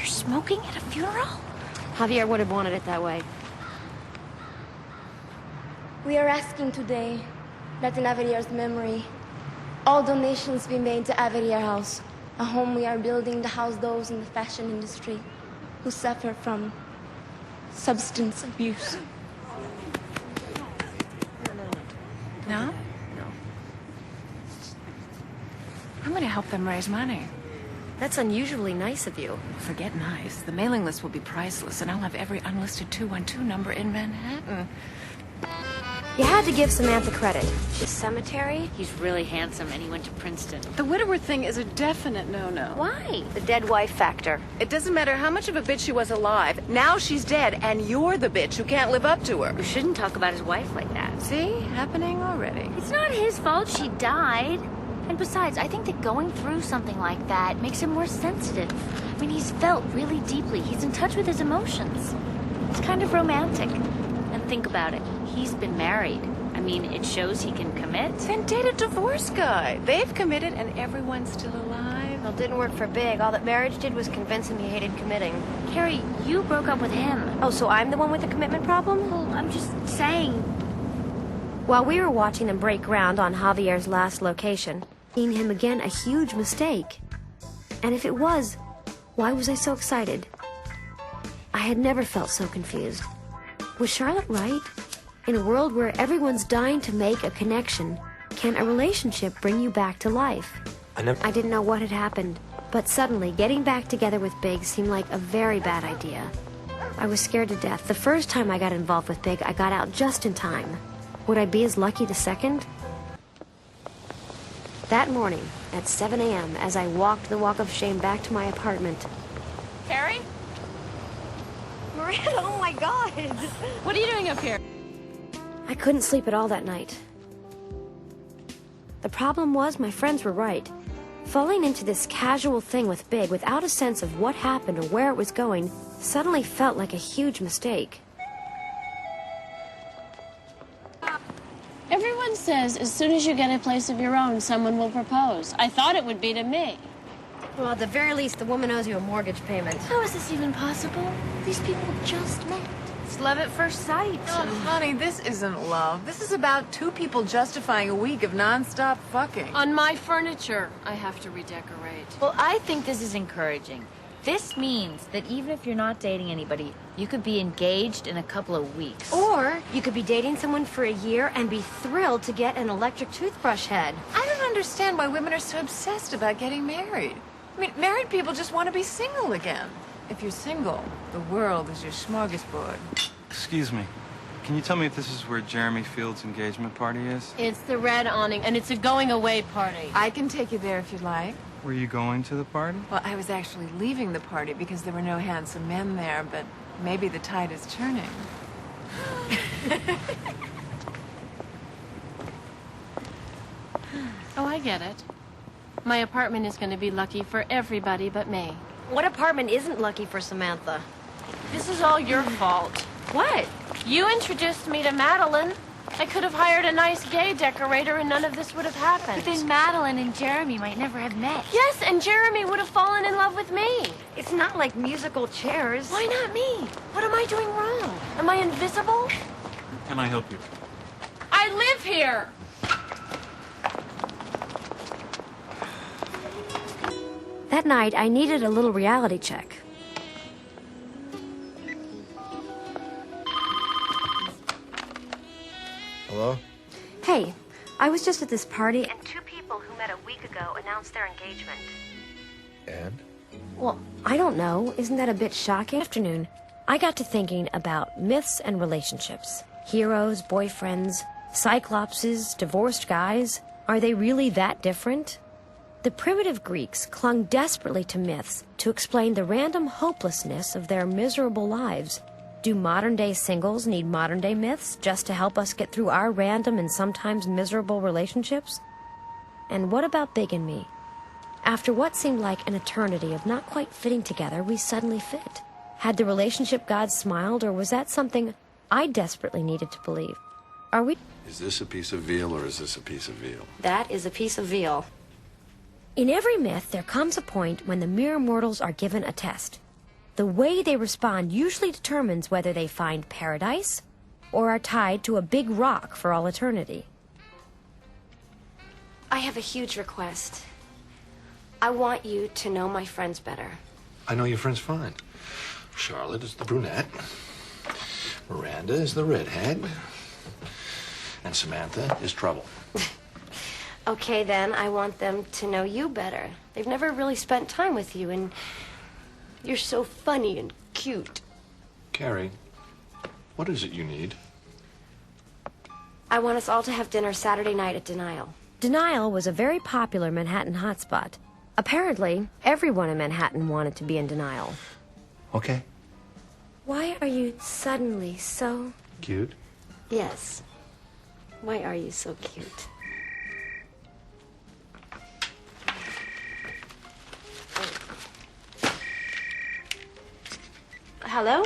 You're smoking at a funeral? Javier would have wanted it that way. We are asking today that in Averier's memory, all donations be made to Averier House, a home we are building to house those in the fashion industry who suffer from substance abuse. No? No. I'm gonna help them raise money. That's unusually nice of you. Forget nice. The mailing list will be priceless, and I'll have every unlisted 212 number in Manhattan. You had to give Samantha credit. She's cemetery? He's really handsome, and he went to Princeton. The widower thing is a definite no-no. Why? The dead wife factor. It doesn't matter how much of a bitch she was alive. Now she's dead, and you're the bitch who can't live up to her. You shouldn't talk about his wife like that. See? Happening already. It's not his fault she died. And besides, I think that going through something like that makes him more sensitive. I mean, he's felt really deeply. He's in touch with his emotions. It's kind of romantic. And think about it. He's been married. I mean, it shows he can commit. Then date a divorce guy. They've committed, and everyone's still alive. Well, it didn't work for Big. All that marriage did was convince him he hated committing. Carrie, you broke up with him. Oh, so I'm the one with the commitment problem? Well, I'm just saying. While we were watching them break ground on Javier's last location, seeing him again a huge mistake. And if it was, why was I so excited? I had never felt so confused. Was Charlotte right? In a world where everyone's dying to make a connection, can a relationship bring you back to life? I didn't know what had happened, but suddenly getting back together with Big seemed like a very bad idea. I was scared to death. The first time I got involved with Big, I got out just in time. Would I be as lucky the second? That morning, at 7 a.m., as I walked the walk of shame back to my apartment... Carrie? Miranda, oh my God! What are you doing up here? I couldn't sleep at all that night. The problem was my friends were right. Falling into this casual thing with Big without a sense of what happened or where it was going suddenly felt like a huge mistake. Everyone says as soon as you get a place of your own, someone will propose. I thought it would be to me. Well, at the very least, the woman owes you a mortgage payment. How is this even possible? These people just met. It's love at first sight. Oh, honey, this isn't love. This is about two people justifying a week of non-stop fucking. On my furniture, I have to redecorate. Well, I think this is encouraging. This means that even if you're not dating anybody, you could be engaged in a couple of weeks. Or you could be dating someone for a year and be thrilled to get an electric toothbrush head. I don't understand why women are so obsessed about getting married. I mean, married people just want to be single again. If you're single, the world is your smorgasbord. Excuse me. Can you tell me if this is where Jeremy Field's engagement party is? It's the red awning, and it's a going-away party. I can take you there if you'd like. Were you going to the party? Well, I was actually leaving the party because there were no handsome men there, but maybe the tide is turning. Oh, I get it. My apartment is going to be lucky for everybody but me. What apartment isn't lucky for Samantha? This is all your fault. What? You introduced me to Madeline. I could have hired a nice gay decorator and none of this would have happened. But then Madeline and Jeremy might never have met. Yes, and Jeremy would have fallen in love with me. It's not like musical chairs. Why not me? What am I doing wrong? Am I invisible? Can I help you? I live here. That night, I needed a little reality check. Hello? Hey, I was just at this party, and two people who met a week ago announced their engagement. And? Well, I don't know. Isn't that a bit shocking? Afternoon, I got to thinking about myths and relationships. Heroes, boyfriends, cyclopses, divorced guys. Are they really that different? The primitive Greeks clung desperately to myths to explain the random hopelessness of their miserable lives. Do modern-day singles need modern-day myths just to help us get through our random and sometimes miserable relationships? And what about Big and me? After what seemed like an eternity of not quite fitting together, we suddenly fit. Had the relationship gods smiled, or was that something I desperately needed to believe? Are we... Is this a piece of veal or is this a piece of veal? That is a piece of veal. In every myth, there comes a point when the mere mortals are given a test. The way they respond usually determines whether they find paradise or are tied to a big rock for all eternity. I have a huge request. I want you to know my friends better. I know your friend's fine. Charlotte is the brunette. Miranda is the redhead. And Samantha is trouble. Okay, then, I want them to know you better. They've never really spent time with you, and you're so funny and cute. Carrie, what is it you need? I want us all to have dinner Saturday night at Denial. Denial was a very popular Manhattan hotspot. Apparently, everyone in Manhattan wanted to be in Denial. Okay. Why are you suddenly so... Cute? Yes. Why are you so cute? Hello?